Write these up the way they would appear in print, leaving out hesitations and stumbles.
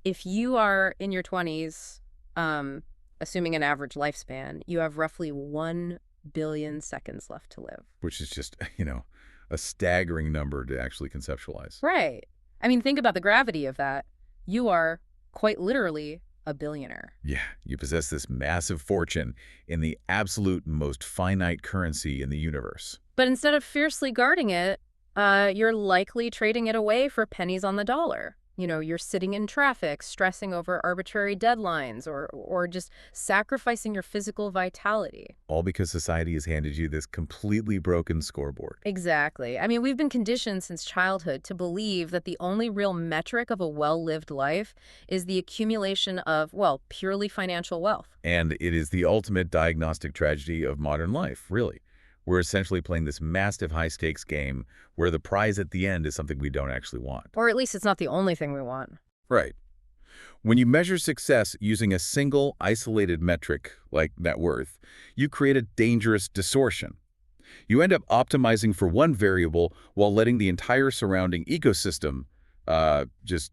If you are in your 20s, assuming an average lifespan, you have roughly 1 billion seconds left to live. Which is just, a staggering number to actually conceptualize. Right. I mean, think about the gravity of that. You are quite literally a billionaire. Yeah, you possess this massive fortune in the absolute most finite currency in the universe. But instead of fiercely guarding it, you're likely trading it away for pennies on the dollar. You're sitting in traffic, stressing over arbitrary deadlines, or just sacrificing your physical vitality. All because society has handed you this completely broken scoreboard. Exactly. I mean, we've been conditioned since childhood to believe that the only real metric of a well-lived life is the accumulation of, well, purely financial wealth. And it is the ultimate diagnostic tragedy of modern life, really. We're essentially playing this massive high-stakes game where the prize at the end is something we don't actually want. Or at least it's not the only thing we want. Right. When you measure success using a single, isolated metric like net worth, you create a dangerous distortion. You end up optimizing for one variable while letting the entire surrounding ecosystem just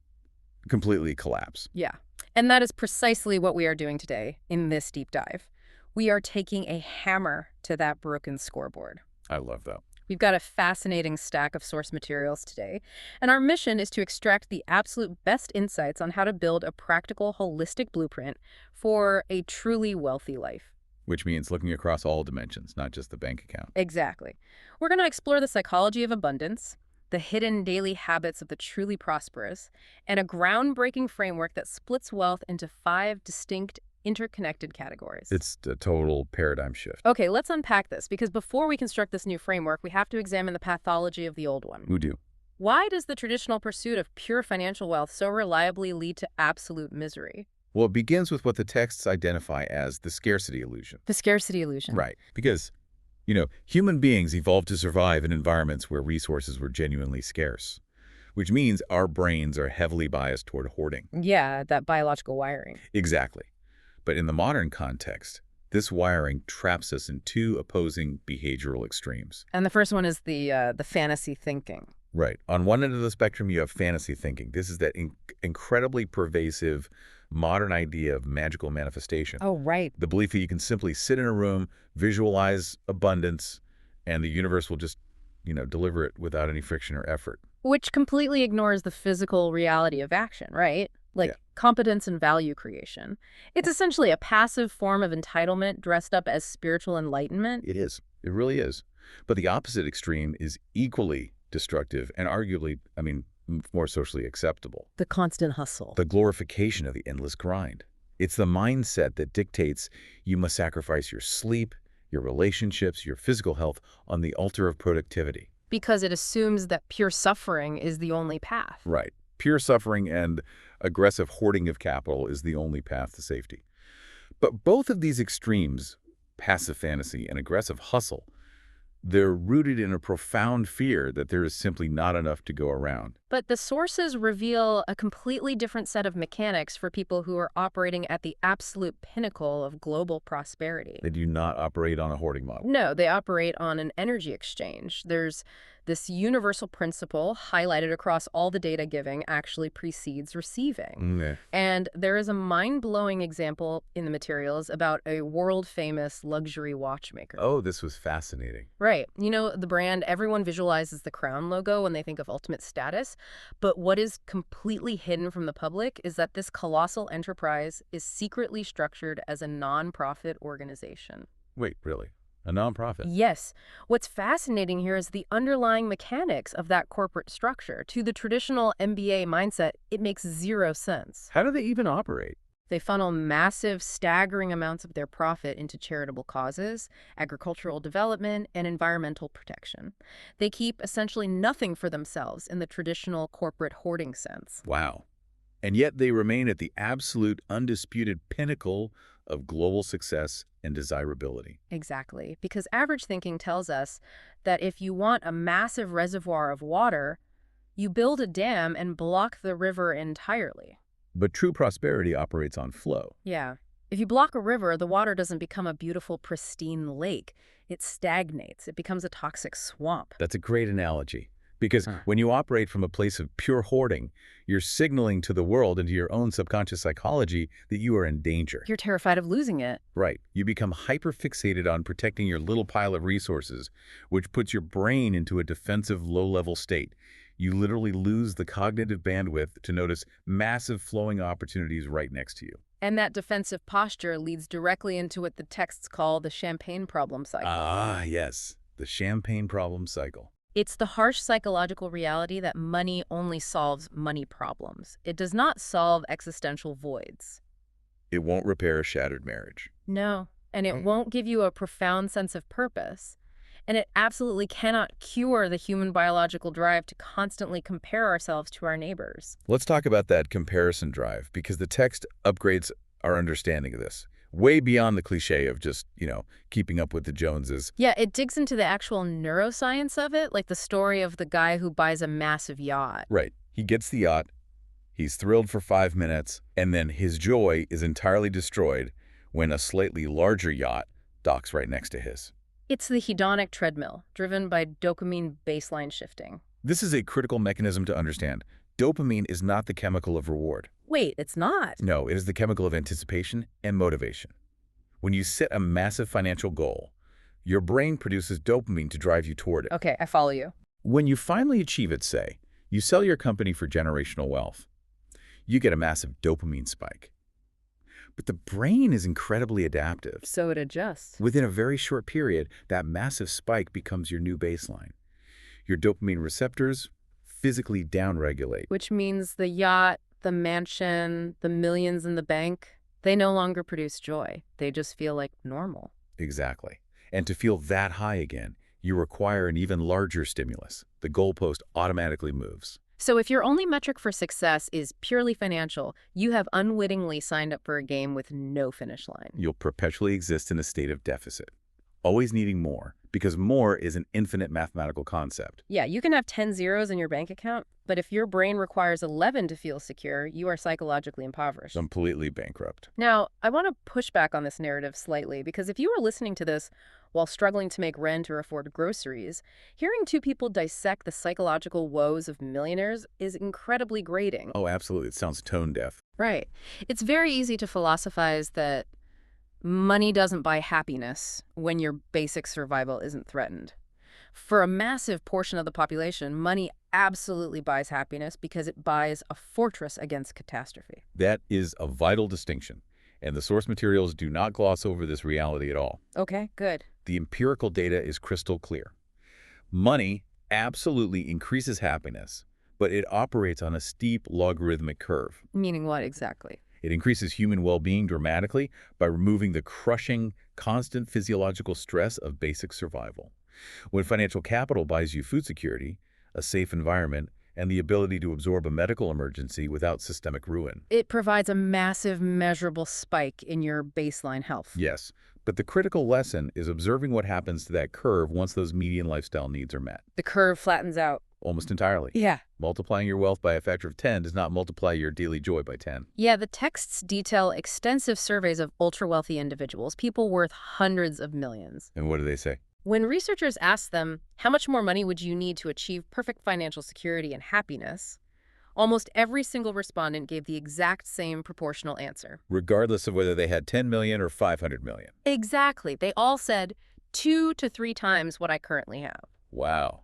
completely collapse. Yeah. And that is precisely what we are doing today in this deep dive. We are taking a hammer to that broken scoreboard. I love that. We've got a fascinating stack of source materials today, and our mission is to extract the absolute best insights on how to build a practical, holistic blueprint for a truly wealthy life. Which means looking across all dimensions, not just the bank account. Exactly. We're going to explore the psychology of abundance, the hidden daily habits of the truly prosperous, and a groundbreaking framework that splits wealth into 5 distinct interconnected categories. It's a total paradigm shift. Okay, let's unpack this, because before we construct this new framework, we have to examine the pathology of the old one. Who do? Why does the traditional pursuit of pure financial wealth so reliably lead to absolute misery? Well, it begins with what the texts identify as the scarcity illusion. The scarcity illusion. Right. Because, human beings evolved to survive in environments where resources were genuinely scarce, which means our brains are heavily biased toward hoarding. Yeah, that biological wiring. Exactly. But in the modern context, this wiring traps us in 2 opposing behavioral extremes. And the first one is the fantasy thinking. Right. On one end of the spectrum, you have fantasy thinking. This is that incredibly pervasive modern idea of magical manifestation. Oh, right. The belief that you can simply sit in a room, visualize abundance, and the universe will just, deliver it without any friction or effort. Which completely ignores the physical reality of action, right? Like competence and value creation. It's essentially a passive form of entitlement dressed up as spiritual enlightenment. It is. It really is. But the opposite extreme is equally destructive and arguably, more socially acceptable. The constant hustle. The glorification of the endless grind. It's the mindset that dictates you must sacrifice your sleep, your relationships, your physical health on the altar of productivity. Because it assumes that pure suffering is the only path. Right. Pure suffering and aggressive hoarding of capital is the only path to safety. But both of these extremes, passive fantasy and aggressive hustle, they're rooted in a profound fear that there is simply not enough to go around. But the sources reveal a completely different set of mechanics for people who are operating at the absolute pinnacle of global prosperity. They do not operate on a hoarding model. No, they operate on an energy exchange. There's this universal principle highlighted across all the data giving actually precedes receiving. Yeah. And there is a mind-blowing example in the materials about a world-famous luxury watchmaker. Oh, this was fascinating. Right. The brand, everyone visualizes the crown logo when they think of ultimate status. But what is completely hidden from the public is that this colossal enterprise is secretly structured as a non-profit organization. Wait, really? A nonprofit? Yes. What's fascinating here is the underlying mechanics of that corporate structure. To the traditional MBA mindset, it makes zero sense. How do they even operate? They funnel massive, staggering amounts of their profit into charitable causes, agricultural development, and environmental protection. They keep essentially nothing for themselves in the traditional corporate hoarding sense. Wow. And yet they remain at the absolute undisputed pinnacle of global success and desirability. Exactly. Because average thinking tells us that if you want a massive reservoir of water, you build a dam and block the river entirely. But true prosperity operates on flow. Yeah. If you block a river, the water doesn't become a beautiful, pristine lake. It stagnates. It becomes a toxic swamp. That's a great analogy. Because Huh. when you operate from a place of pure hoarding, you're signaling to the world and to your own subconscious psychology that you are in danger. You're terrified of losing it. Right. You become hyper-fixated on protecting your little pile of resources, which puts your brain into a defensive low-level state. You literally lose the cognitive bandwidth to notice massive flowing opportunities right next to you. And that defensive posture leads directly into what the texts call the champagne problem cycle. Ah, yes. The champagne problem cycle. It's the harsh psychological reality that money only solves money problems. It does not solve existential voids. It won't repair a shattered marriage. No, and it won't give you a profound sense of purpose. And it absolutely cannot cure the human biological drive to constantly compare ourselves to our neighbors. Let's talk about that comparison drive, because the text upgrades our understanding of this, way beyond the cliche of just, keeping up with the Joneses. Yeah, it digs into the actual neuroscience of it, like the story of the guy who buys a massive yacht. Right. He gets the yacht, he's thrilled for 5 minutes, and then his joy is entirely destroyed when a slightly larger yacht docks right next to his. It's the hedonic treadmill, driven by dopamine baseline shifting. This is a critical mechanism to understand. Dopamine is not the chemical of reward. Wait, it's not. No, it is the chemical of anticipation and motivation. When you set a massive financial goal, your brain produces dopamine to drive you toward it. Okay, I follow you. When you finally achieve it, say, you sell your company for generational wealth, you get a massive dopamine spike. But the brain is incredibly adaptive. So it adjusts. Within a very short period, that massive spike becomes your new baseline. Your dopamine receptors physically downregulate. Which means the yacht, the mansion, the millions in the bank, they no longer produce joy. They just feel like normal. Exactly. And to feel that high again, you require an even larger stimulus. The goalpost automatically moves. So if your only metric for success is purely financial, you have unwittingly signed up for a game with no finish line. You'll perpetually exist in a state of deficit, always needing more, because more is an infinite mathematical concept. Yeah, you can have 10 zeros in your bank account, but if your brain requires 11 to feel secure, you are psychologically impoverished. Completely bankrupt. Now, I want to push back on this narrative slightly, because if you were listening to this while struggling to make rent or afford groceries, hearing two people dissect the psychological woes of millionaires is incredibly grating. Oh, absolutely. It sounds tone deaf. Right. It's very easy to philosophize that money doesn't buy happiness when your basic survival isn't threatened. For a massive portion of the population, money absolutely buys happiness because it buys a fortress against catastrophe. That is a vital distinction, and the source materials do not gloss over this reality at all. Okay, good. The empirical data is crystal clear. Money absolutely increases happiness, but it operates on a steep logarithmic curve. Meaning what exactly? It increases human well-being dramatically by removing the crushing, constant physiological stress of basic survival. When financial capital buys you food security, a safe environment, and the ability to absorb a medical emergency without systemic ruin. It provides a massive, measurable spike in your baseline health. Yes, but the critical lesson is observing what happens to that curve once those median lifestyle needs are met. The curve flattens out. Almost entirely. Yeah. Multiplying your wealth by a factor of 10 does not multiply your daily joy by 10. Yeah, the texts detail extensive surveys of ultra-wealthy individuals, people worth hundreds of millions. And what do they say? When researchers asked them, how much more money would you need to achieve perfect financial security and happiness? Almost every single respondent gave the exact same proportional answer. Regardless of whether they had 10 million or 500 million. Exactly. They all said 2 to 3 times what I currently have. Wow.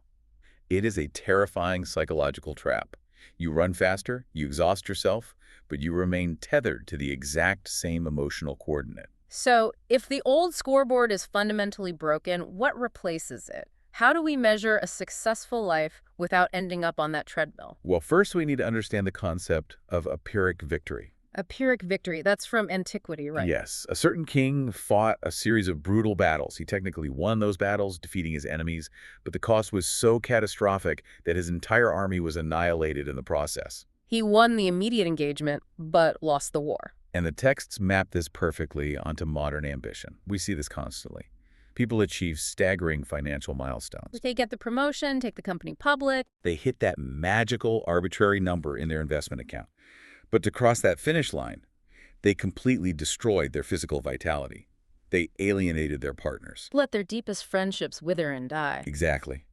It is a terrifying psychological trap. You run faster, you exhaust yourself, but you remain tethered to the exact same emotional coordinate. So, if the old scoreboard is fundamentally broken, what replaces it? How do we measure a successful life without ending up on that treadmill? Well, first we need to understand the concept of a Pyrrhic victory. A Pyrrhic victory, that's from antiquity, right? Yes. A certain king fought a series of brutal battles. He technically won those battles, defeating his enemies, but the cost was so catastrophic that his entire army was annihilated in the process. He won the immediate engagement, but lost the war. And the texts map this perfectly onto modern ambition. We see this constantly. People achieve staggering financial milestones. They get the promotion, take the company public. They hit that magical, arbitrary number in their investment account. But to cross that finish line, they completely destroyed their physical vitality. They alienated their partners. Let their deepest friendships wither and die. Exactly.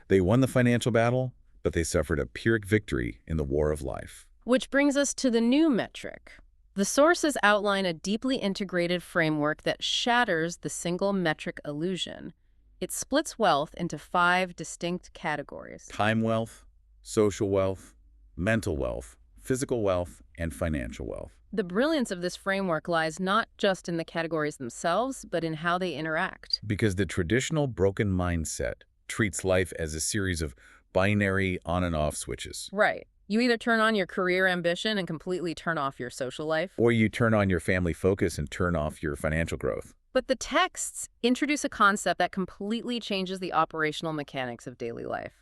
They won the financial battle, but they suffered a Pyrrhic victory in the war of life. Which brings us to the new metric. The sources outline a deeply integrated framework that shatters the single metric illusion. It splits wealth into 5 distinct categories. Time wealth, social wealth, mental wealth, physical wealth, and financial wealth. The brilliance of this framework lies not just in the categories themselves, but in how they interact. Because the traditional broken mindset treats life as a series of binary on and off switches. Right. You either turn on your career ambition and completely turn off your social life, Or you turn on your family focus and turn off your financial growth. but the texts introduce a concept that completely changes the operational mechanics of daily life.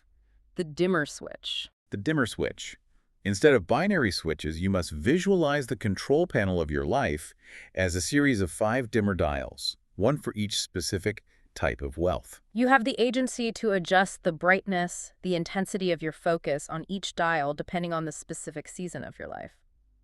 The dimmer switch. The dimmer switch. Instead of binary switches, you must visualize the control panel of your life as a series of 5 dimmer dials, one for each specific type of wealth. You have the agency to adjust the brightness, the intensity of your focus on each dial depending on the specific season of your life.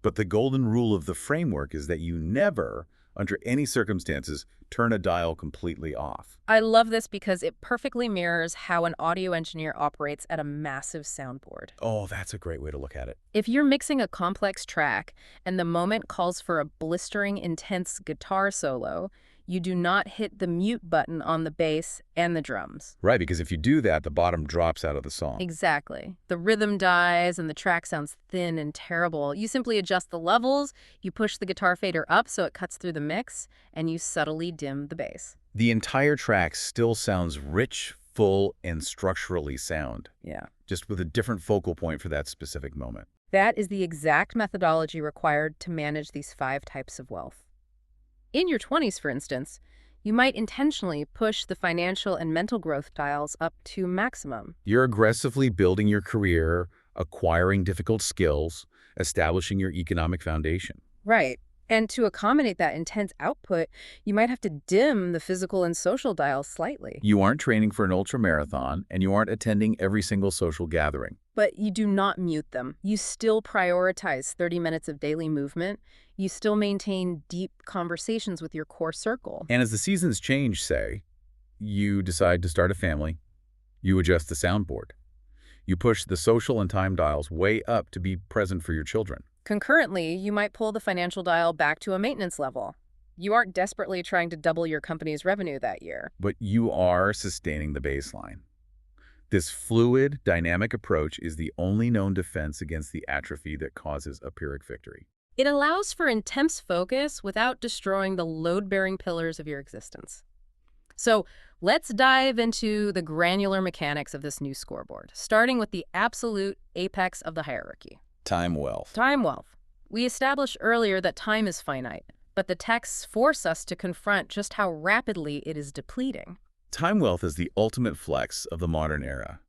But the golden rule of the framework is that you never, under any circumstances, turn a dial completely off. I love this because it perfectly mirrors how an audio engineer operates at a massive soundboard. Oh, that's a great way to look at it. If you're mixing a complex track and the moment calls for a blistering, intense guitar solo, you do not hit the mute button on the bass and the drums. Right, because if you do that, the bottom drops out of the song. Exactly. The rhythm dies and the track sounds thin and terrible. You simply adjust the levels, you push the guitar fader up so it cuts through the mix, and you subtly dim the bass. The entire track still sounds rich, full, and structurally sound, Yeah. just with a different focal point for that specific moment. That is the exact methodology required to manage these 5 types of wealth. In your 20s, for instance, you might intentionally push the financial and mental growth dials up to maximum. You're aggressively building your career, acquiring difficult skills, establishing your economic foundation. Right. And to accommodate that intense output, you might have to dim the physical and social dials slightly. You aren't training for an ultramarathon, and you aren't attending every single social gathering. But you do not mute them. You still prioritize 30 minutes of daily movement. You still maintain deep conversations with your core circle. And as the seasons change, say, you decide to start a family, you adjust the soundboard. You push the social and time dials way up to be present for your children. Concurrently, you might pull the financial dial back to a maintenance level. You aren't desperately trying to double your company's revenue that year. But you are sustaining the baseline. This fluid, dynamic approach is the only known defense against the atrophy that causes a Pyrrhic victory. It allows for intense focus without destroying the load-bearing pillars of your existence. So let's dive into the granular mechanics of this new scoreboard, starting with the absolute apex of the hierarchy. Time wealth. Time wealth. We established earlier that time is finite, but the texts force us to confront just how rapidly it is depleting. Time wealth is the ultimate flex of the modern era.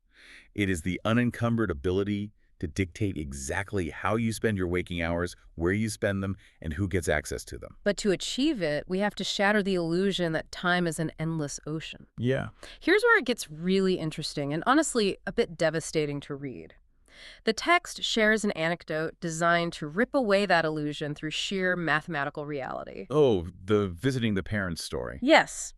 It is the unencumbered ability to dictate exactly how you spend your waking hours, where you spend them, and who gets access to them. But to achieve it, we have to shatter the illusion that time is an endless ocean. Yeah. Here's where it gets really interesting and honestly a bit devastating to read. The text shares an anecdote designed to rip away that illusion through sheer mathematical reality. Oh, the visiting the parents story. Yes.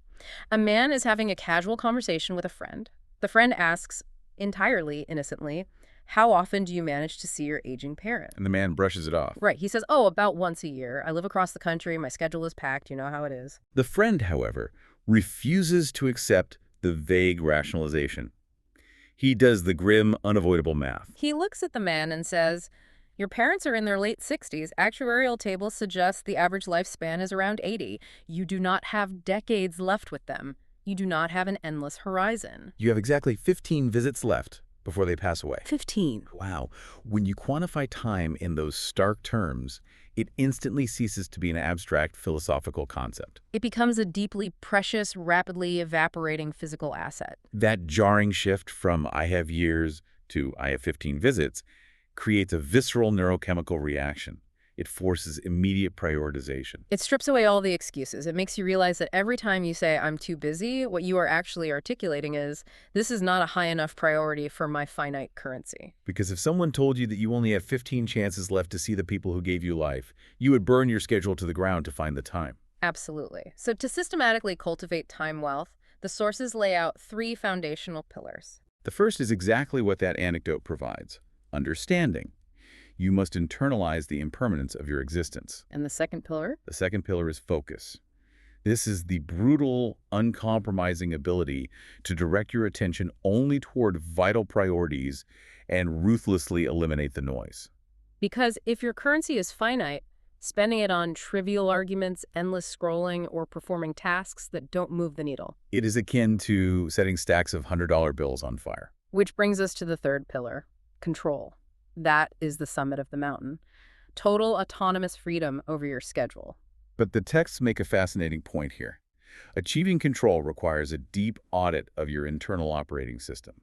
A man is having a casual conversation with a friend. The friend asks, entirely innocently, how often do you manage to see your aging parent? And the man brushes it off. Right. He says, oh, about once a year. I live across the country. My schedule is packed. You know how it is. The friend, however, refuses to accept the vague rationalization. He does the grim, unavoidable math. He looks at the man and says, your parents are in their late 60s. Actuarial tables suggest the average lifespan is around 80. You do not have decades left with them. You do not have an endless horizon. You have exactly 15 visits left before they pass away. 15. Wow. When you quantify time in those stark terms, it instantly ceases to be an abstract philosophical concept. It becomes a deeply precious, rapidly evaporating physical asset. That jarring shift from I have years to I have 15 visits creates a visceral neurochemical reaction. It forces immediate prioritization. It strips away all the excuses. It makes you realize that every time you say, I'm too busy, what you are actually articulating is, this is not a high enough priority for my finite currency. Because if someone told you that you only have 15 chances left to see the people who gave you life, you would burn your schedule to the ground to find the time. Absolutely. So to systematically cultivate time wealth, the sources lay out 3 foundational pillars. The first is exactly what that anecdote provides: understanding. You must internalize the impermanence of your existence. And the second pillar? The second pillar is focus. This is the brutal, uncompromising ability to direct your attention only toward vital priorities and ruthlessly eliminate the noise. Because if your currency is finite, spending it on trivial arguments, endless scrolling, or performing tasks that don't move the needle. It is akin to setting stacks of $100 bills on fire. Which brings us to the third pillar, control. That is the summit of the mountain. Total autonomous freedom over your schedule. But the texts make a fascinating point here. Achieving control requires a deep audit of your internal operating system.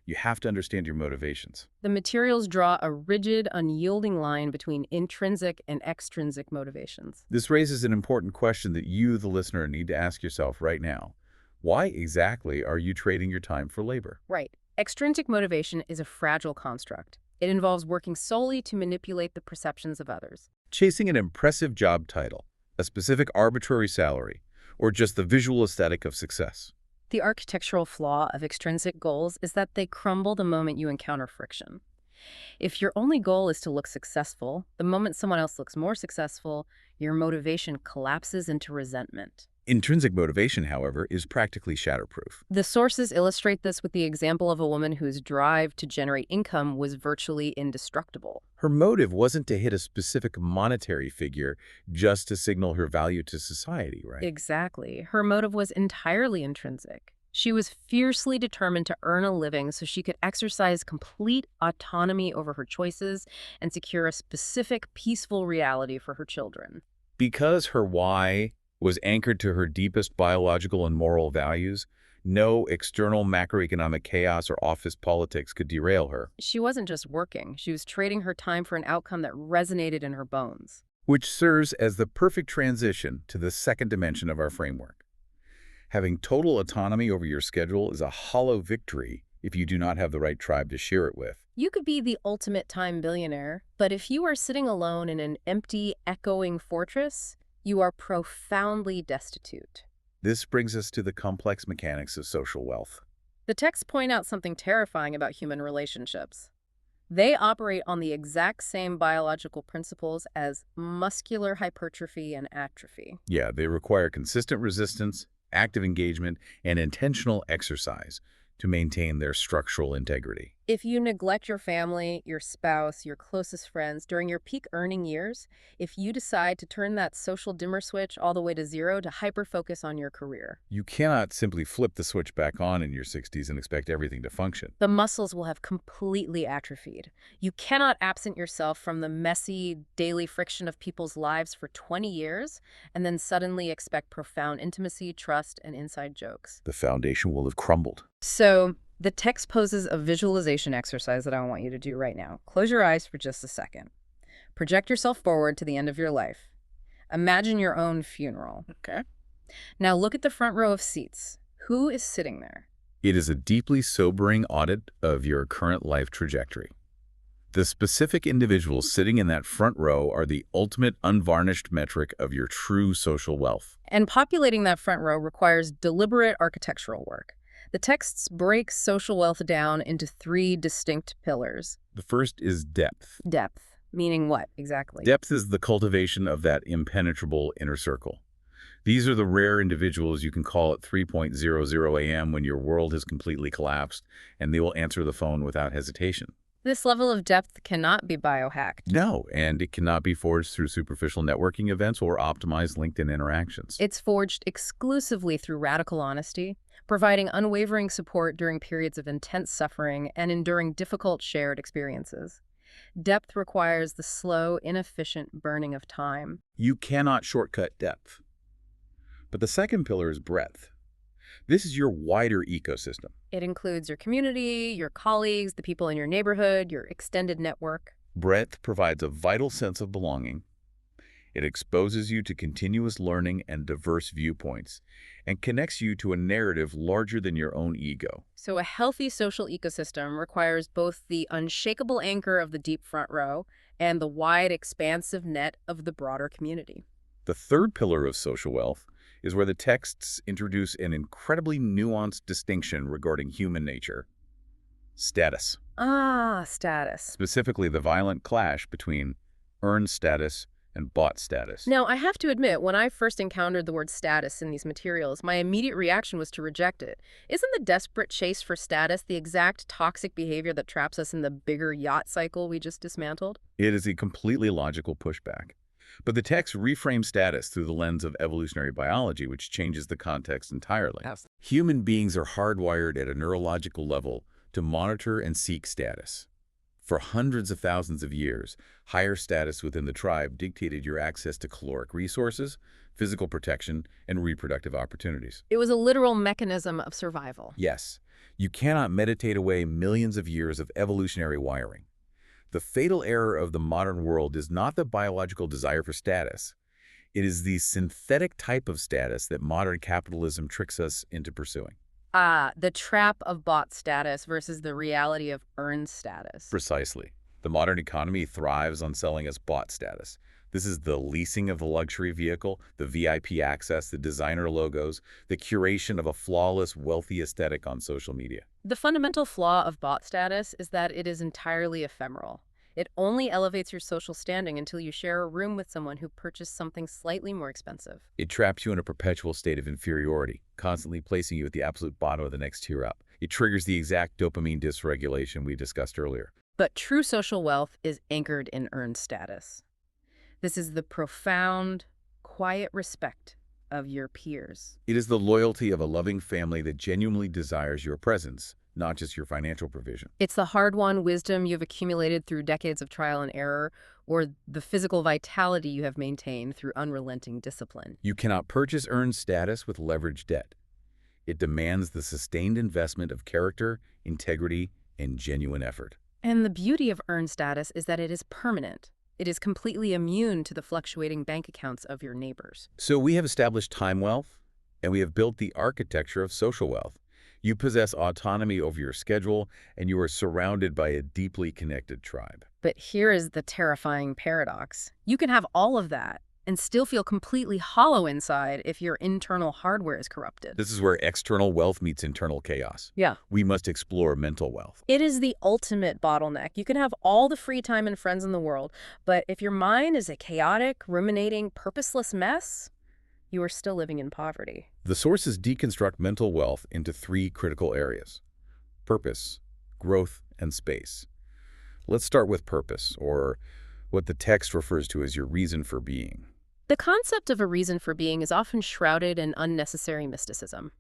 You have to understand your motivations. The materials draw a rigid, unyielding line between intrinsic and extrinsic motivations. This raises an important question that you, the listener, need to ask yourself right now. Why exactly are you trading your time for labor? Right. Extrinsic motivation is a fragile construct. It involves working solely to manipulate the perceptions of others. Chasing an impressive job title, a specific arbitrary salary, or just the visual aesthetic of success. The architectural flaw of extrinsic goals is that they crumble the moment you encounter friction. If your only goal is to look successful, the moment someone else looks more successful, your motivation collapses into resentment. Intrinsic motivation, however, is practically shatterproof. The sources illustrate this with the example of a woman whose drive to generate income was virtually indestructible. Her motive wasn't to hit a specific monetary figure just to signal her value to society, right? Exactly. Her motive was entirely intrinsic. She was fiercely determined to earn a living so she could exercise complete autonomy over her choices and secure a specific, peaceful reality for her children. Because her why was anchored to her deepest biological and moral values, no external macroeconomic chaos or office politics could derail her. She wasn't just working, she was trading her time for an outcome that resonated in her bones. Which serves as the perfect transition to the second dimension of our framework. Having total autonomy over your schedule is a hollow victory if you do not have the right tribe to share it with. You could be the ultimate time billionaire, but if you are sitting alone in an empty, echoing fortress, you are profoundly destitute. This brings us to the complex mechanics of social wealth. The texts point out something terrifying about human relationships. They operate on the exact same biological principles as muscular hypertrophy and atrophy. Yeah, they require consistent resistance, active engagement, and intentional exercise to maintain their structural integrity. If you neglect your family, your spouse, your closest friends during your peak earning years, if you decide to turn that social dimmer switch all the way to zero to hyper-focus on your career, You cannot simply flip the switch back on in your 60s and expect everything to function. the muscles will have completely atrophied. You cannot absent yourself from the messy, daily friction of people's lives for 20 years and then suddenly expect profound intimacy, trust, and inside jokes. The foundation will have crumbled. So, the text poses a visualization exercise that I want you to do right now. Close your eyes for just a second. Project yourself forward to the end of your life. Imagine your own funeral. Okay. Now look at the front row of seats. Who is sitting there? It is a deeply sobering audit of your current life trajectory. The specific individuals sitting in that front row are the ultimate unvarnished metric of your true social wealth. And populating that front row requires deliberate architectural work. The texts break social wealth down into three distinct pillars. The first is depth. Depth, meaning what exactly? Depth is the cultivation of that impenetrable inner circle. These are the rare individuals you can call at 3:00 a.m. when your world has completely collapsed, and they will answer the phone without hesitation. This level of depth cannot be biohacked. No, and it cannot be forged through superficial networking events or optimized LinkedIn interactions. It's forged exclusively through radical honesty, providing unwavering support during periods of intense suffering and enduring difficult shared experiences. Depth requires the slow, inefficient burning of time. You cannot shortcut depth. But the second pillar is breadth. This is your wider ecosystem. It includes your community, your colleagues, the people in your neighborhood, your extended network. Breadth provides a vital sense of belonging. It exposes you to continuous learning and diverse viewpoints, and connects you to a narrative larger than your own ego. So a healthy social ecosystem requires both the unshakable anchor of the deep front row and the wide, expansive net of the broader community. The third pillar of social wealth is where the texts introduce an incredibly nuanced distinction regarding human nature. Status. Ah, status. Specifically, the violent clash between earned status and bought status. Now, I have to admit, when I first encountered the word status in these materials, my immediate reaction was to reject it. Isn't the desperate chase for status the exact toxic behavior that traps us in the bigger yacht cycle we just dismantled? It is a completely logical pushback. But the text reframes status through the lens of evolutionary biology, which changes the context entirely. Yes. Human beings are hardwired at a neurological level to monitor and seek status. For hundreds of thousands of years, higher status within the tribe dictated your access to caloric resources, physical protection, and reproductive opportunities. It was a literal mechanism of survival. Yes, you cannot meditate away millions of years of evolutionary wiring. The fatal error of the modern world is not the biological desire for status. It is the synthetic type of status that modern capitalism tricks us into pursuing. Ah, the trap of bought status versus the reality of earned status. Precisely. The modern economy thrives on selling us bought status. This is the leasing of the luxury vehicle, the VIP access, the designer logos, the curation of a flawless, wealthy aesthetic on social media. The fundamental flaw of bot status is that it is entirely ephemeral. It only elevates your social standing until you share a room with someone who purchased something slightly more expensive. It traps you in a perpetual state of inferiority, constantly placing you at the absolute bottom of the next tier up. It triggers the exact dopamine dysregulation we discussed earlier. But true social wealth is anchored in earned status. This is the profound, quiet respect of your peers. It is the loyalty of a loving family that genuinely desires your presence, not just your financial provision. It's the hard-won wisdom you've accumulated through decades of trial and error, or the physical vitality you have maintained through unrelenting discipline. You cannot purchase earned status with leveraged debt. It demands the sustained investment of character, integrity, and genuine effort. And the beauty of earned status is that it is permanent. It is completely immune to the fluctuating bank accounts of your neighbors. So we have established time wealth, and we have built the architecture of social wealth. You possess autonomy over your schedule, and you are surrounded by a deeply connected tribe. But here is the terrifying paradox. You can have all of that and still feel completely hollow inside if your internal hardware is corrupted. This is where external wealth meets internal chaos. Yeah. We must explore mental wealth. It is the ultimate bottleneck. You can have all the free time and friends in the world, but if your mind is a chaotic, ruminating, purposeless mess, you are still living in poverty. The sources deconstruct mental wealth into three critical areas: purpose, growth, and space. Let's start with purpose, or what the text refers to as your reason for being. The concept of a reason for being is often shrouded in unnecessary mysticism.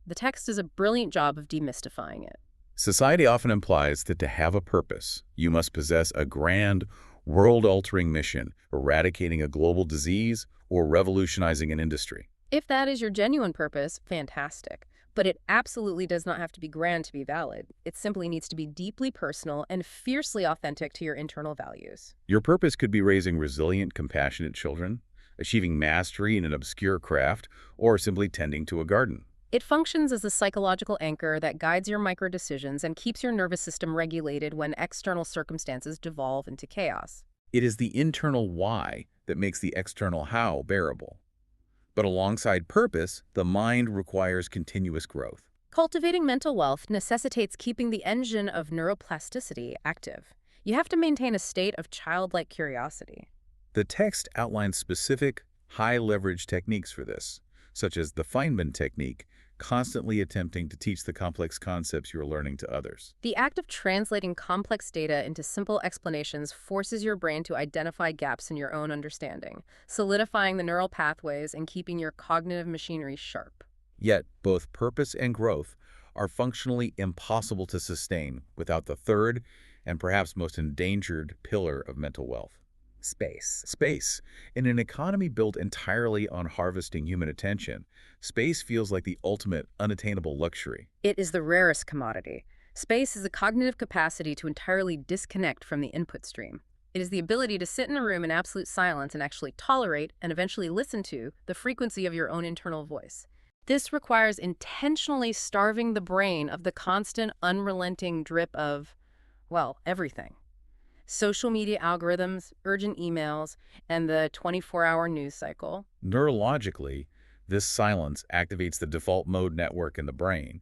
The text does a brilliant job of demystifying it. Society often implies that to have a purpose, you must possess a grand, world-altering mission, eradicating a global disease or revolutionizing an industry. If that is your genuine purpose, fantastic. But it absolutely does not have to be grand to be valid. It simply needs to be deeply personal and fiercely authentic to your internal values. Your purpose could be raising resilient, compassionate children, achieving mastery in an obscure craft, or simply tending to a garden. It functions as a psychological anchor that guides your micro-decisions and keeps your nervous system regulated when external circumstances devolve into chaos. It is the internal why that makes the external how bearable. But alongside purpose, the mind requires continuous growth. Cultivating mental wealth necessitates keeping the engine of neuroplasticity active. You have to maintain a state of childlike curiosity. The text outlines specific, high-leverage techniques for this, such as the Feynman technique, constantly attempting to teach the complex concepts you're learning to others. The act of translating complex data into simple explanations forces your brain to identify gaps in your own understanding, solidifying the neural pathways and keeping your cognitive machinery sharp. Yet, both purpose and growth are functionally impossible to sustain without the third and perhaps most endangered pillar of mental wealth: space. Space. In an economy built entirely on harvesting human attention, space feels like the ultimate unattainable luxury. It is the rarest commodity. Space is a cognitive capacity to entirely disconnect from the input stream. It is the ability to sit in a room in absolute silence and actually tolerate and eventually listen to the frequency of your own internal voice. This requires intentionally starving the brain of the constant, unrelenting drip of, well, everything. Social media algorithms, urgent emails, and the 24-hour news cycle. Neurologically, this silence activates the default mode network in the brain,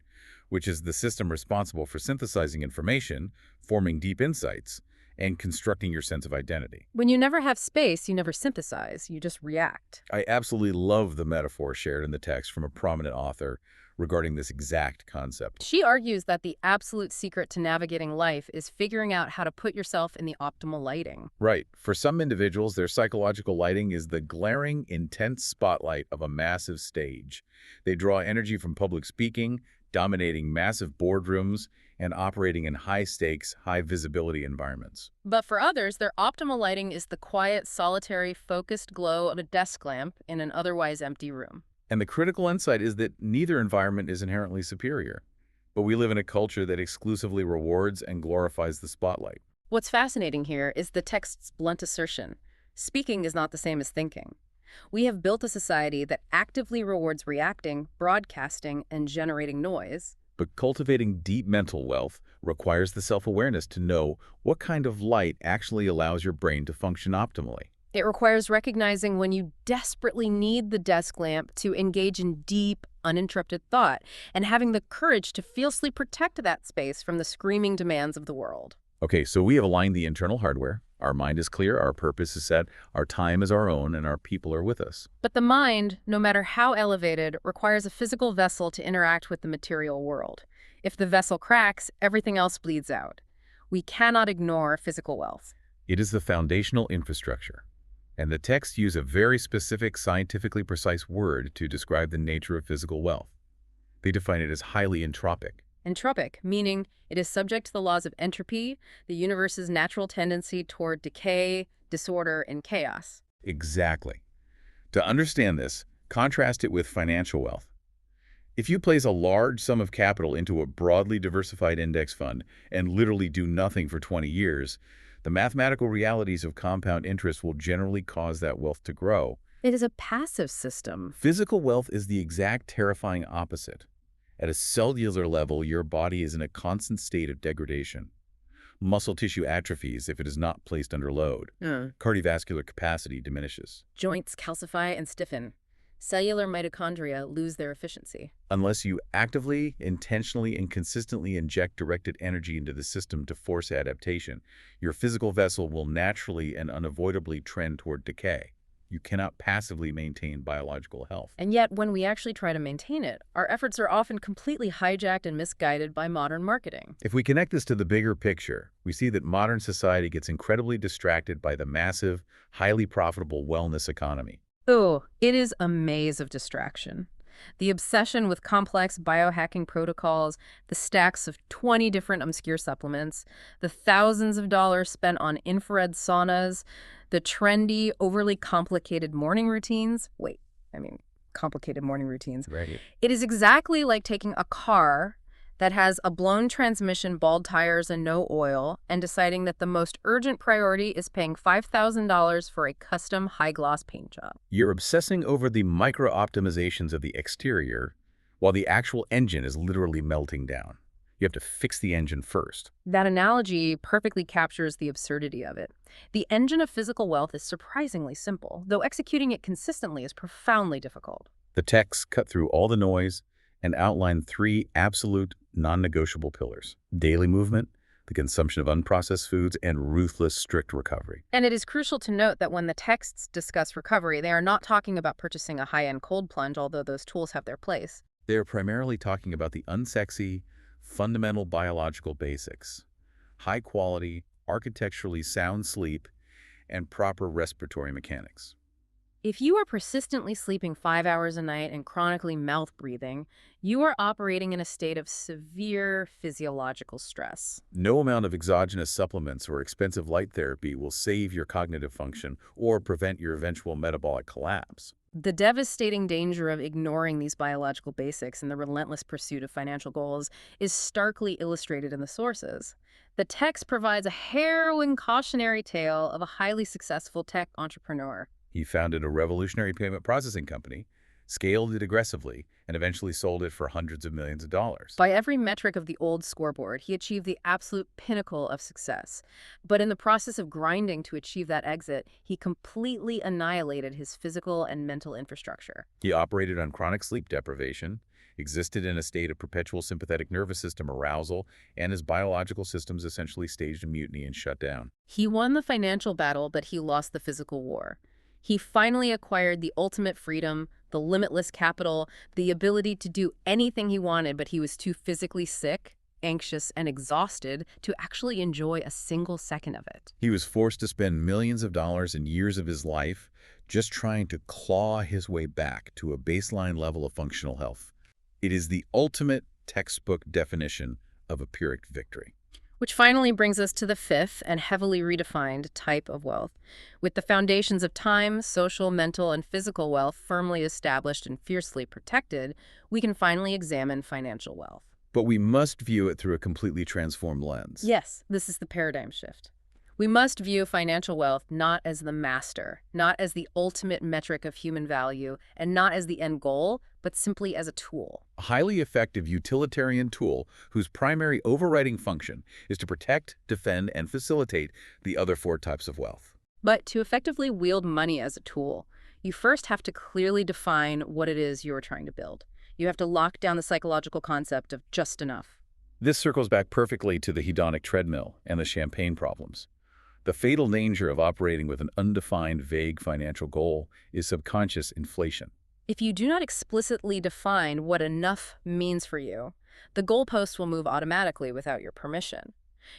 which is the system responsible for synthesizing information, forming deep insights, and constructing your sense of identity. When you never have space, you never synthesize, you just react. I absolutely love the metaphor shared in the text from a prominent author regarding this exact concept. She argues that the absolute secret to navigating life is figuring out how to put yourself in the optimal lighting. Right. For some individuals, their psychological lighting is the glaring, intense spotlight of a massive stage. They draw energy from public speaking, dominating massive boardrooms, and operating in high-stakes, high-visibility environments. But for others, their optimal lighting is the quiet, solitary, focused glow of a desk lamp in an otherwise empty room. And the critical insight is that neither environment is inherently superior. But we live in a culture that exclusively rewards and glorifies the spotlight. What's fascinating here is the text's blunt assertion. Speaking is not the same as thinking. We have built a society that actively rewards reacting, broadcasting, and generating noise. But cultivating deep mental wealth requires the self-awareness to know what kind of light actually allows your brain to function optimally. It requires recognizing when you desperately need the desk lamp to engage in deep, uninterrupted thought, and having the courage to fiercely protect that space from the screaming demands of the world. Okay, so we have aligned the internal hardware. Our mind is clear, our purpose is set, our time is our own, and our people are with us. But the mind, no matter how elevated, requires a physical vessel to interact with the material world. If the vessel cracks, everything else bleeds out. We cannot ignore physical wealth. It is the foundational infrastructure. And the texts use a very specific, scientifically precise word to describe the nature of physical wealth. They define it as highly entropic. Entropic, meaning it is subject to the laws of entropy, the universe's natural tendency toward decay, disorder, and chaos. Exactly. To understand this, contrast it with financial wealth. If you place a large sum of capital into a broadly diversified index fund and literally do nothing for 20 years, the mathematical realities of compound interest will generally cause that wealth to grow. It is a passive system. Physical wealth is the exact terrifying opposite. At a cellular level, your body is in a constant state of degradation. Muscle tissue atrophies if it is not placed under load. Cardiovascular capacity diminishes. Joints calcify and stiffen. Cellular mitochondria lose their efficiency. Unless you actively, intentionally, and consistently inject directed energy into the system to force adaptation, your physical vessel will naturally and unavoidably trend toward decay. You cannot passively maintain biological health. And yet, when we actually try to maintain it, our efforts are often completely hijacked and misguided by modern marketing. If we connect this to the bigger picture, we see that modern society gets incredibly distracted by the massive, highly profitable wellness economy. Oh, it is a maze of distraction. The obsession with complex biohacking protocols, the stacks of 20 different obscure supplements, the thousands of dollars spent on infrared saunas, the trendy, overly complicated morning routines. Complicated morning routines. Right. It is exactly like taking a car that has a blown transmission, bald tires, and no oil, and deciding that the most urgent priority is paying $5,000 for a custom high-gloss paint job. You're obsessing over the micro-optimizations of the exterior, while the actual engine is literally melting down. You have to fix the engine first. That analogy perfectly captures the absurdity of it. The engine of physical wealth is surprisingly simple, though executing it consistently is profoundly difficult. The texts cut through all the noise and outline 3 absolute, non-negotiable pillars: daily movement, the consumption of unprocessed foods, and ruthless, strict recovery. And it is crucial to note that when the texts discuss recovery, they are not talking about purchasing a high-end cold plunge, although those tools have their place. They are primarily talking about the unsexy, fundamental biological basics: high-quality, architecturally sound sleep, and proper respiratory mechanics. If you are persistently sleeping 5 hours a night and chronically mouth breathing, you are operating in a state of severe physiological stress. No amount of exogenous supplements or expensive light therapy will save your cognitive function or prevent your eventual metabolic collapse. The devastating danger of ignoring these biological basics in the relentless pursuit of financial goals is starkly illustrated in the sources. The text provides a harrowing cautionary tale of a highly successful tech entrepreneur. He founded a revolutionary payment processing company, scaled it aggressively, and eventually sold it for hundreds of millions of dollars. By every metric of the old scoreboard, he achieved the absolute pinnacle of success. But in the process of grinding to achieve that exit, he completely annihilated his physical and mental infrastructure. He operated on chronic sleep deprivation, existed in a state of perpetual sympathetic nervous system arousal, and his biological systems essentially staged a mutiny and shut down. He won the financial battle, but he lost the physical war. He finally acquired the ultimate freedom, the limitless capital, the ability to do anything he wanted, but he was too physically sick, anxious, and exhausted to actually enjoy a single second of it. He was forced to spend millions of dollars and years of his life just trying to claw his way back to a baseline level of functional health. It is the ultimate textbook definition of a Pyrrhic victory. Which finally brings us to the fifth and heavily redefined type of wealth. With the foundations of time, social, mental, and physical wealth firmly established and fiercely protected, we can finally examine financial wealth. But we must view it through a completely transformed lens. Yes, this is the paradigm shift. We must view financial wealth not as the master, not as the ultimate metric of human value, and not as the end goal, but simply as a tool. A highly effective utilitarian tool whose primary overriding function is to protect, defend, and facilitate the other four types of wealth. But to effectively wield money as a tool, you first have to clearly define what it is you're trying to build. You have to lock down the psychological concept of just enough. This circles back perfectly to the hedonic treadmill and the champagne problems. The fatal danger of operating with an undefined, vague financial goal is subconscious inflation. If you do not explicitly define what enough means for you, the goalposts will move automatically without your permission.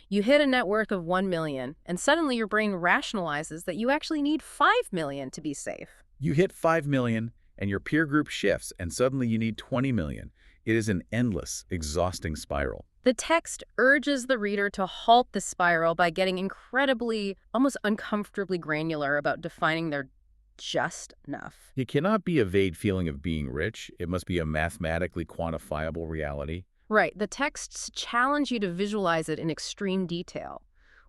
You hit a net worth of 1 million, and suddenly your brain rationalizes that you actually need 5 million to be safe. You hit 5 million, and your peer group shifts, and suddenly you need 20 million. It is an endless, exhausting spiral. The text urges the reader to halt the spiral by getting incredibly, almost uncomfortably granular about defining their just enough. It cannot be a vague feeling of being rich. It must be a mathematically quantifiable reality. Right. The texts challenge you to visualize it in extreme detail.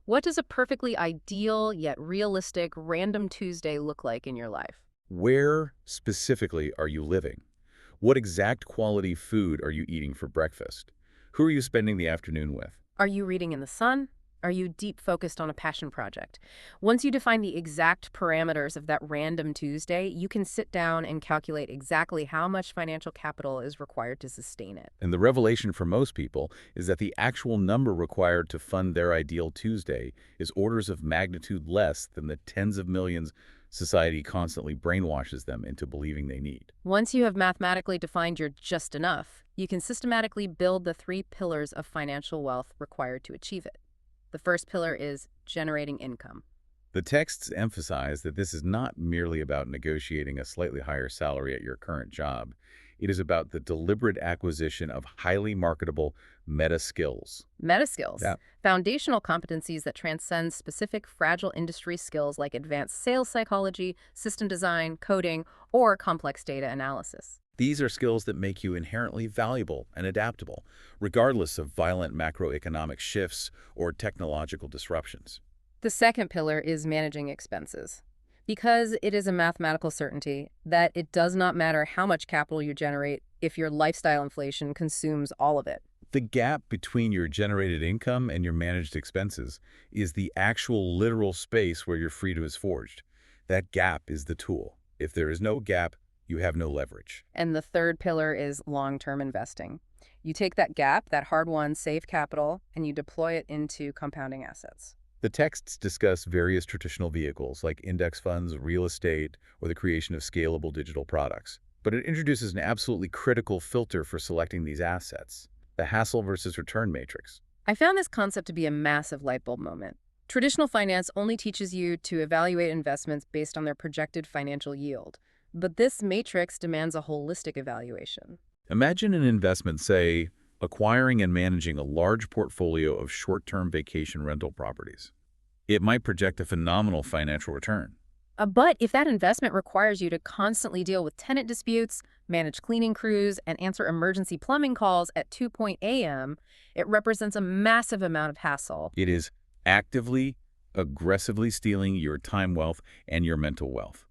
What does a perfectly ideal yet realistic random Tuesday look like in your life? Where specifically are you living? What exact quality food are you eating for breakfast? Who are you spending the afternoon with? Are you reading in the sun? Are you deep focused on a passion project? Once you define the exact parameters of that random Tuesday, you can sit down and calculate exactly how much financial capital is required to sustain it. And the revelation for most people is that the actual number required to fund their ideal Tuesday is orders of magnitude less than the tens of millions society constantly brainwashes them into believing they need. Once you have mathematically defined your just enough, you can systematically build the 3 pillars of financial wealth required to achieve it. The first pillar is generating income. The texts emphasize that this is not merely about negotiating a slightly higher salary at your current job. It is about the deliberate acquisition of highly marketable meta skills. Meta skills, Yeah. foundational competencies that transcend specific fragile industry skills like advanced sales psychology, system design, coding, or complex data analysis. These are skills that make you inherently valuable and adaptable, regardless of violent macroeconomic shifts or technological disruptions. The second pillar is managing expenses. Because it is a mathematical certainty that it does not matter how much capital you generate if your lifestyle inflation consumes all of it. The gap between your generated income and your managed expenses is the actual literal space where your freedom is forged. That gap is the tool. If there is no gap, you have no leverage. And the third pillar is long-term investing. You take that gap, that hard-won safe capital, and you deploy it into compounding assets. The texts discuss various traditional vehicles like index funds, real estate, or the creation of scalable digital products. But it introduces an absolutely critical filter for selecting these assets, the hassle versus return matrix. I found this concept to be a massive light bulb moment. Traditional finance only teaches you to evaluate investments based on their projected financial yield. But this matrix demands a holistic evaluation. Imagine an investment, say, acquiring and managing a large portfolio of short-term vacation rental properties. It might project a phenomenal financial return. But if that investment requires you to constantly deal with tenant disputes, manage cleaning crews, and answer emergency plumbing calls at 2 a.m., it represents a massive amount of hassle. It is actively, aggressively stealing your time wealth and your mental wealth.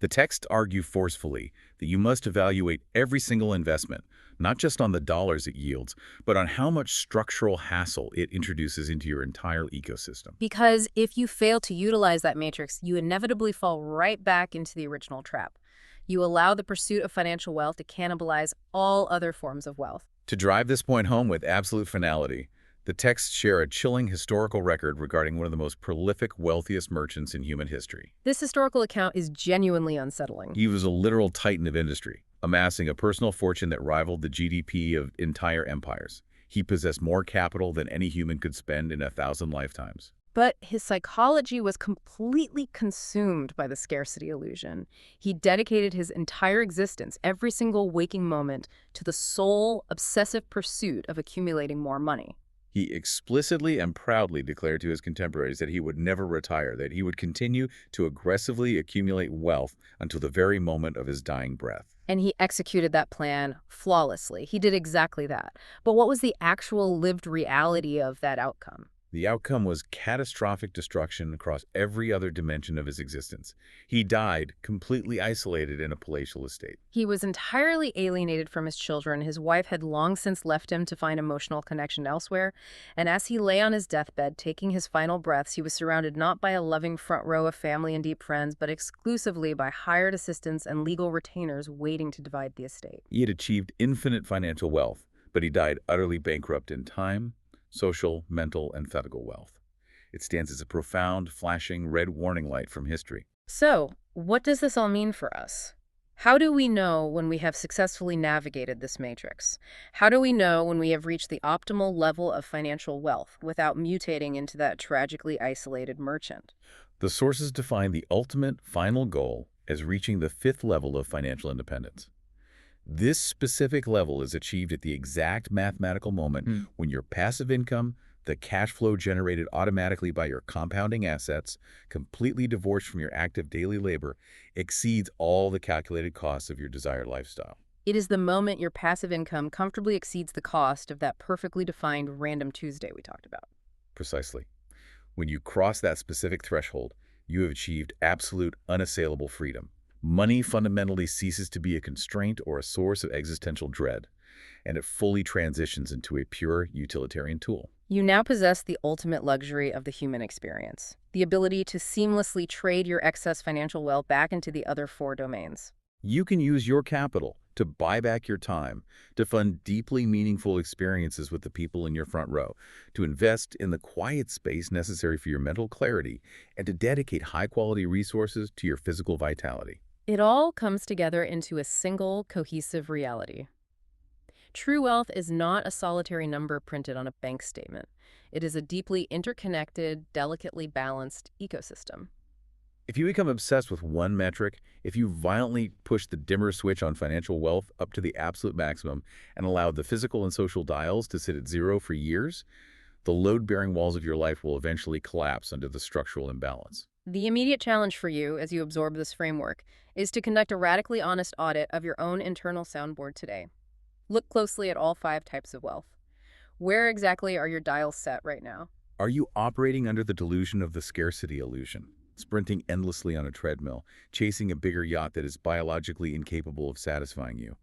The texts argue forcefully that you must evaluate every single investment, not just on the dollars it yields, but on how much structural hassle it introduces into your entire ecosystem. Because if you fail to utilize that matrix, you inevitably fall right back into the original trap. You allow the pursuit of financial wealth to cannibalize all other forms of wealth. To drive this point home with absolute finality, the texts share a chilling historical record regarding one of the most prolific, wealthiest merchants in human history. This historical account is genuinely unsettling. He was a literal titan of industry, amassing a personal fortune that rivaled the GDP of entire empires. He possessed more capital than any human could spend in 1,000 lifetimes. But his psychology was completely consumed by the scarcity illusion. He dedicated his entire existence, every single waking moment, to the sole, obsessive pursuit of accumulating more money. He explicitly and proudly declared to his contemporaries that he would never retire, that he would continue to aggressively accumulate wealth until the very moment of his dying breath. And he executed that plan flawlessly. He did exactly that. But what was the actual lived reality of that outcome? The outcome was catastrophic destruction across every other dimension of his existence. He died completely isolated in a palatial estate. He was entirely alienated from his children. His wife had long since left him to find emotional connection elsewhere. And as he lay on his deathbed, taking his final breaths, he was surrounded not by a loving front row of family and deep friends, but exclusively by hired assistants and legal retainers waiting to divide the estate. He had achieved infinite financial wealth, but he died utterly bankrupt in time, social, mental, and physical wealth. It stands as a profound, flashing red warning light from history. So, what does this all mean for us? How do we know when we have successfully navigated this matrix? How do we know when we have reached the optimal level of financial wealth without mutating into that tragically isolated merchant? The sources define the ultimate final goal as reaching the fifth level of financial independence. This specific level is achieved at the exact mathematical moment when your passive income, the cash flow generated automatically by your compounding assets, completely divorced from your active daily labor, exceeds all the calculated costs of your desired lifestyle. It is the moment your passive income comfortably exceeds the cost of that perfectly defined random Tuesday we talked about. Precisely. When you cross that specific threshold, you have achieved absolute, unassailable freedom. Money fundamentally ceases to be a constraint or a source of existential dread, and it fully transitions into a pure utilitarian tool. You now possess the ultimate luxury of the human experience, the ability to seamlessly trade your excess financial wealth back into the other four domains. You can use your capital to buy back your time, to fund deeply meaningful experiences with the people in your front row, to invest in the quiet space necessary for your mental clarity, and to dedicate high-quality resources to your physical vitality. It all comes together into a single, cohesive reality. True wealth is not a solitary number printed on a bank statement. It is a deeply interconnected, delicately balanced ecosystem. If you become obsessed with one metric, if you violently push the dimmer switch on financial wealth up to the absolute maximum and allow the physical and social dials to sit at zero for years, the load-bearing walls of your life will eventually collapse under the structural imbalance. The immediate challenge for you as you absorb this framework is to conduct a radically honest audit of your own internal soundboard today. Look closely at all 5 types of wealth. Where exactly are your dials set right now? Are you operating under the delusion of the scarcity illusion, sprinting endlessly on a treadmill, chasing a bigger yacht that is biologically incapable of satisfying you?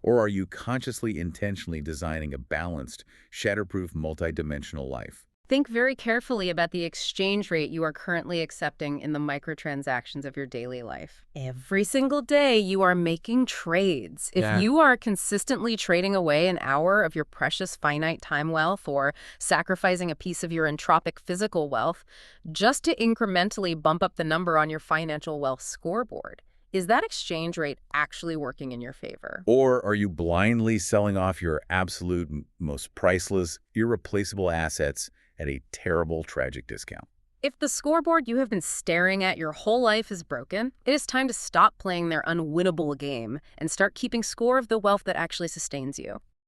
Or are you consciously, intentionally designing a balanced, shatterproof, multidimensional life? Think very carefully about the exchange rate you are currently accepting in the microtransactions of your daily life. Every single day, you are making trades. If you are consistently trading away an hour of your precious finite time wealth or sacrificing a piece of your entropic physical wealth just to incrementally bump up the number on your financial wealth scoreboard, is that exchange rate actually working in your favor? Or are you blindly selling off your absolute, most priceless, irreplaceable assets at a terrible, tragic discount? If the scoreboard you have been staring at your whole life is broken, it is time to stop playing their unwinnable game and start keeping score of the wealth that actually sustains you.